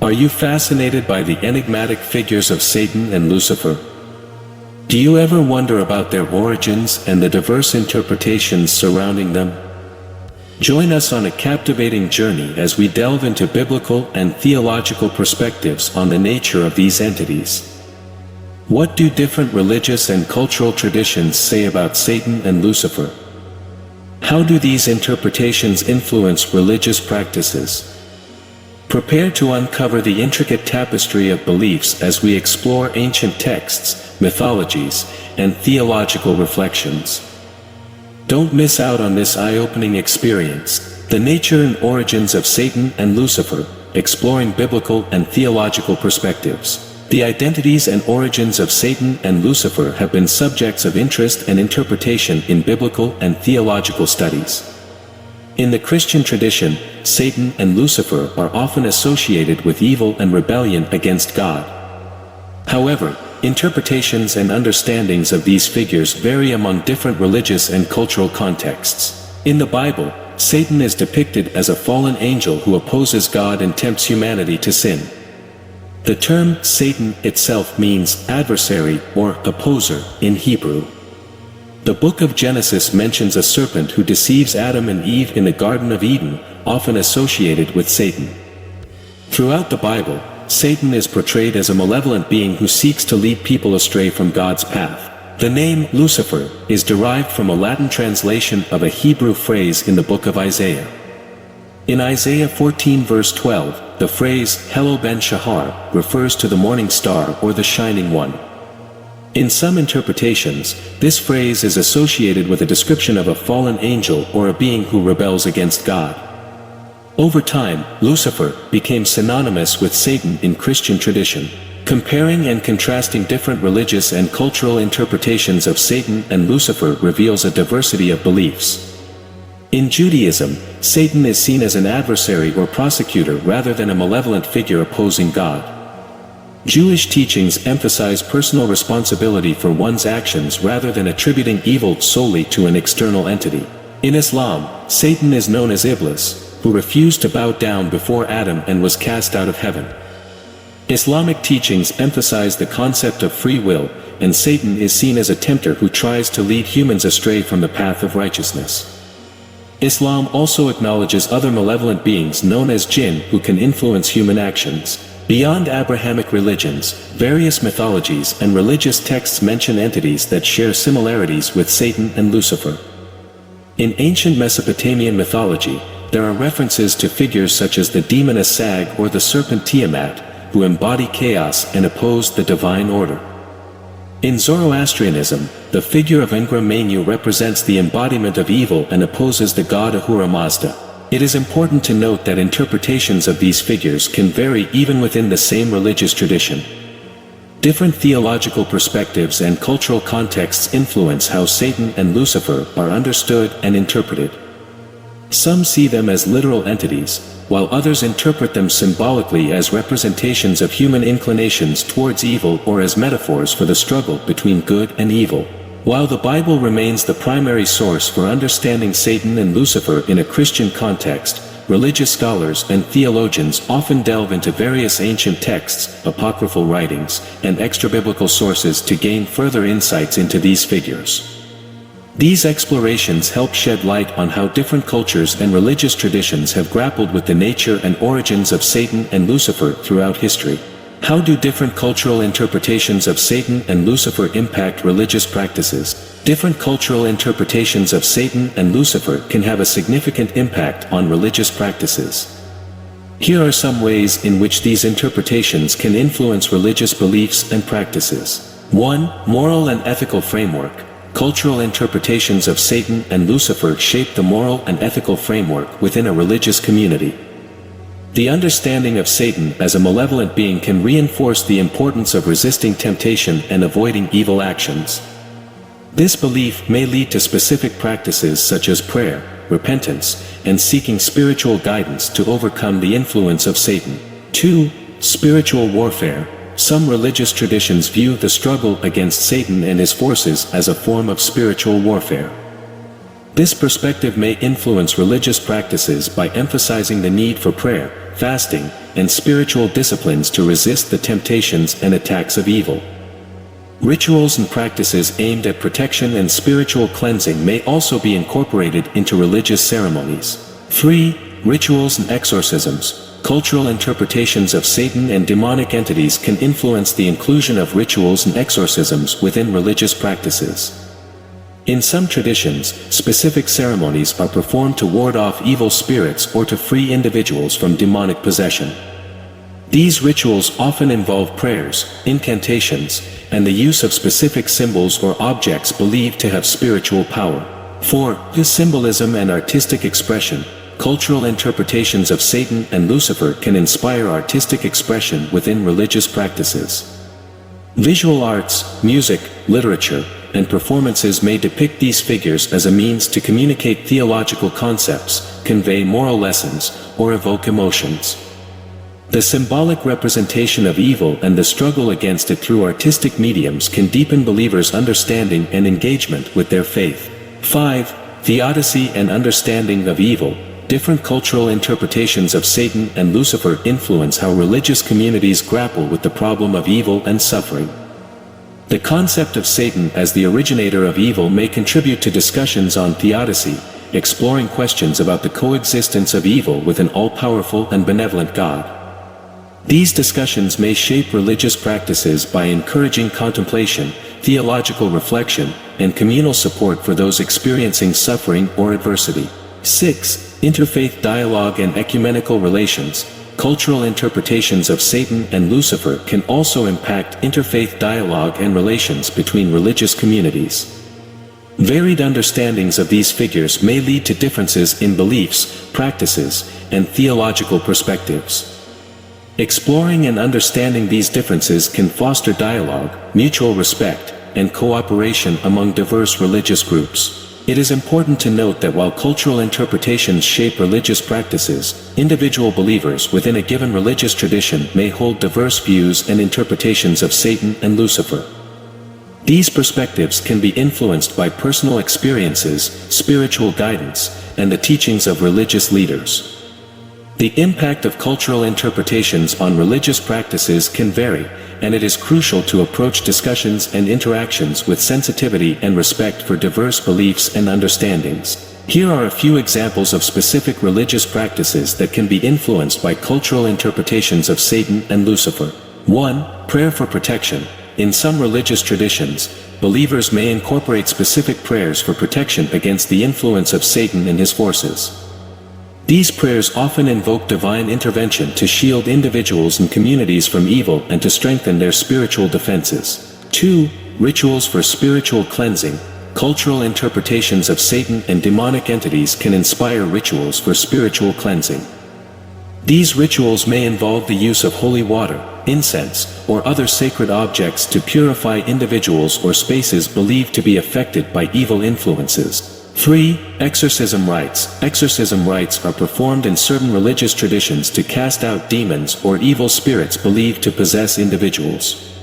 Are you fascinated by the enigmatic figures of Satan and Lucifer? Do you ever wonder about their origins and the diverse interpretations surrounding them? Join us on a captivating journey as we delve into biblical and theological perspectives on the nature of these entities. What do different religious and cultural traditions say about Satan and Lucifer? How do these interpretations influence religious practices? Prepare to uncover the intricate tapestry of beliefs as we explore ancient texts, mythologies, and theological reflections. Don't miss out on this eye-opening experience, the nature and origins of Satan and Lucifer, exploring biblical and theological perspectives. The identities and origins of Satan and Lucifer have been subjects of interest and interpretation in biblical and theological studies. In the Christian tradition, Satan and Lucifer are often associated with evil and rebellion against God. However, interpretations and understandings of these figures vary among different religious and cultural contexts. In the Bible, Satan is depicted as a fallen angel who opposes God and tempts humanity to sin. The term Satan itself means adversary or opposer in Hebrew. The book of Genesis mentions a serpent who deceives Adam and Eve in the Garden of Eden, often associated with Satan. Throughout the Bible, Satan is portrayed as a malevolent being who seeks to lead people astray from God's path. The name Lucifer is derived from a Latin translation of a Hebrew phrase in the book of Isaiah. In Isaiah 14 verse 12, the phrase Hello Ben Shahar refers to the morning star or the shining one. In some interpretations, this phrase is associated with a description of a fallen angel or a being who rebels against God. Over time, Lucifer became synonymous with Satan in Christian tradition. Comparing and contrasting different religious and cultural interpretations of Satan and Lucifer reveals a diversity of beliefs. In Judaism, Satan is seen as an adversary or prosecutor rather than a malevolent figure opposing God. Jewish teachings emphasize personal responsibility for one's actions rather than attributing evil solely to an external entity. In Islam, Satan is known as Iblis, who refused to bow down before Adam and was cast out of heaven. Islamic teachings emphasize the concept of free will, and Satan is seen as a tempter who tries to lead humans astray from the path of righteousness. Islam also acknowledges other malevolent beings known as jinn who can influence human actions. Beyond Abrahamic religions, various mythologies and religious texts mention entities that share similarities with Satan and Lucifer. In ancient Mesopotamian mythology, there are references to figures such as the demon Asag or the serpent Tiamat, who embody chaos and oppose the divine order. In Zoroastrianism, the figure of Engram Mainyu represents the embodiment of evil and opposes the god Ahura Mazda. It is important to note that interpretations of these figures can vary even within the same religious tradition. Different theological perspectives and cultural contexts influence how Satan and Lucifer are understood and interpreted. Some see them as literal entities, while others interpret them symbolically as representations of human inclinations towards evil or as metaphors for the struggle between good and evil. While the Bible remains the primary source for understanding Satan and Lucifer in a Christian context, religious scholars and theologians often delve into various ancient texts, apocryphal writings, and extra-biblical sources to gain further insights into these figures. These explorations help shed light on how different cultures and religious traditions have grappled with the nature and origins of Satan and Lucifer throughout history. How do different cultural interpretations of Satan and Lucifer impact religious practices? Different cultural interpretations of Satan and Lucifer can have a significant impact on religious practices. Here are some ways in which these interpretations can influence religious beliefs and practices. 1. Moral and ethical framework. Cultural interpretations of Satan and Lucifer shape the moral and ethical framework within a religious community. The understanding of Satan as a malevolent being can reinforce the importance of resisting temptation and avoiding evil actions. This belief may lead to specific practices such as prayer, repentance, and seeking spiritual guidance to overcome the influence of Satan. 2. Spiritual warfare. Some religious traditions view the struggle against Satan and his forces as a form of spiritual warfare. This perspective may influence religious practices by emphasizing the need for prayer, fasting, and spiritual disciplines to resist the temptations and attacks of evil. Rituals and practices aimed at protection and spiritual cleansing may also be incorporated into religious ceremonies. 3. Rituals and exorcisms. Cultural interpretations of Satan and demonic entities can influence the inclusion of rituals and exorcisms within religious practices. In some traditions, specific ceremonies are performed to ward off evil spirits or to free individuals from demonic possession. These rituals often involve prayers, incantations, and the use of specific symbols or objects believed to have spiritual power. 4. Symbolism and artistic expression. Cultural interpretations of Satan and Lucifer can inspire artistic expression within religious practices. Visual arts, music, literature, and performances may depict these figures as a means to communicate theological concepts, convey moral lessons, or evoke emotions. The symbolic representation of evil and the struggle against it through artistic mediums can deepen believers' understanding and engagement with their faith. 5. Theodicy and understanding of evil. Different cultural interpretations of Satan and Lucifer influence how religious communities grapple with the problem of evil and suffering. The concept of Satan as the originator of evil may contribute to discussions on theodicy, exploring questions about the coexistence of evil with an all-powerful and benevolent God. These discussions may shape religious practices by encouraging contemplation, theological reflection, and communal support for those experiencing suffering or adversity. 6. Interfaith dialogue and ecumenical relations. Cultural interpretations of Satan and Lucifer can also impact interfaith dialogue and relations between religious communities. Varied understandings of these figures may lead to differences in beliefs, practices, and theological perspectives. Exploring and understanding these differences can foster dialogue, mutual respect, and cooperation among diverse religious groups. It is important to note that while cultural interpretations shape religious practices, individual believers within a given religious tradition may hold diverse views and interpretations of Satan and Lucifer. These perspectives can be influenced by personal experiences, spiritual guidance, and the teachings of religious leaders. The impact of cultural interpretations on religious practices can vary, and it is crucial to approach discussions and interactions with sensitivity and respect for diverse beliefs and understandings. Here are a few examples of specific religious practices that can be influenced by cultural interpretations of Satan and Lucifer. 1. Prayer for protection. In some religious traditions, believers may incorporate specific prayers for protection against the influence of Satan and his forces. These prayers often invoke divine intervention to shield individuals and communities from evil and to strengthen their spiritual defenses. 2. Rituals for spiritual cleansing. Cultural interpretations of Satan and demonic entities can inspire rituals for spiritual cleansing. These rituals may involve the use of holy water, incense, or other sacred objects to purify individuals or spaces believed to be affected by evil influences. 3. Exorcism rites. Exorcism rites are performed in certain religious traditions to cast out demons or evil spirits believed to possess individuals.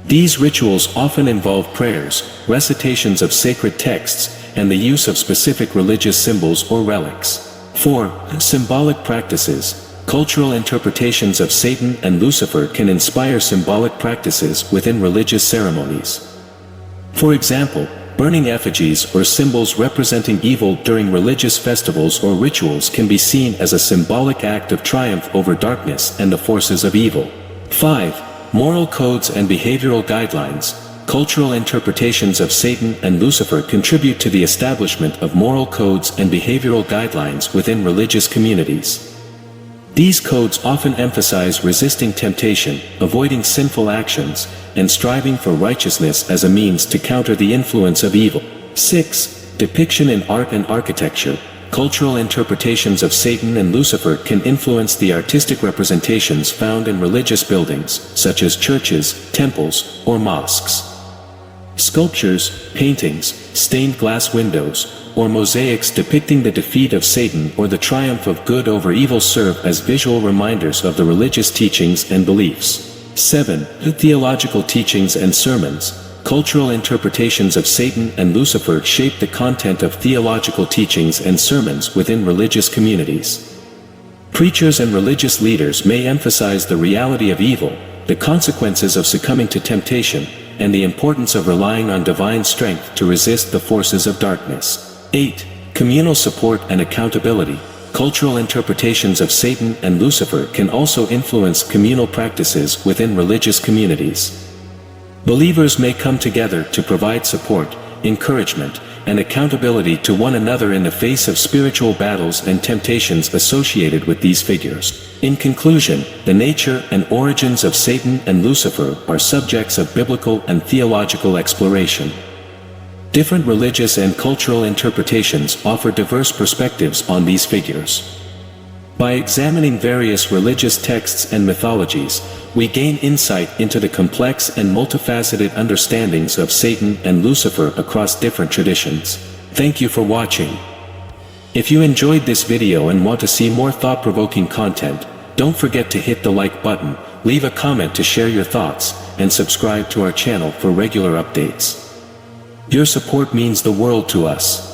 These rituals often involve prayers, recitations of sacred texts, and the use of specific religious symbols or relics. 4. Symbolic practices. Cultural interpretations of Satan and Lucifer can inspire symbolic practices within religious ceremonies. For example, burning effigies or symbols representing evil during religious festivals or rituals can be seen as a symbolic act of triumph over darkness and the forces of evil. 5. Moral codes and behavioral guidelines. Cultural interpretations of Satan and Lucifer contribute to the establishment of moral codes and behavioral guidelines within religious communities. These codes often emphasize resisting temptation, avoiding sinful actions, and striving for righteousness as a means to counter the influence of evil. 6. Depiction in art and architecture. Cultural interpretations of Satan and Lucifer can influence the artistic representations found in religious buildings, such as churches, temples, or mosques. Sculptures, paintings, stained glass windows, or mosaics depicting the defeat of Satan or the triumph of good over evil serve as visual reminders of the religious teachings and beliefs. 7. Theological teachings and sermons. Cultural interpretations of Satan and Lucifer shape the content of theological teachings and sermons within religious communities. Preachers and religious leaders may emphasize the reality of evil, the consequences of succumbing to temptation, and the importance of relying on divine strength to resist the forces of darkness. 8. Communal support and accountability. Cultural interpretations of Satan and Lucifer can also influence communal practices within religious communities. Believers may come together to provide support, encouragement, and accountability to one another in the face of spiritual battles and temptations associated with these figures. In conclusion, the nature and origins of Satan and Lucifer are subjects of biblical and theological exploration. Different religious and cultural interpretations offer diverse perspectives on these figures. By examining various religious texts and mythologies, we gain insight into the complex and multifaceted understandings of Satan and Lucifer across different traditions. Thank you for watching. If you enjoyed this video and want to see more thought-provoking content, don't forget to hit the like button, leave a comment to share your thoughts, and subscribe to our channel for regular updates. Your support means the world to us.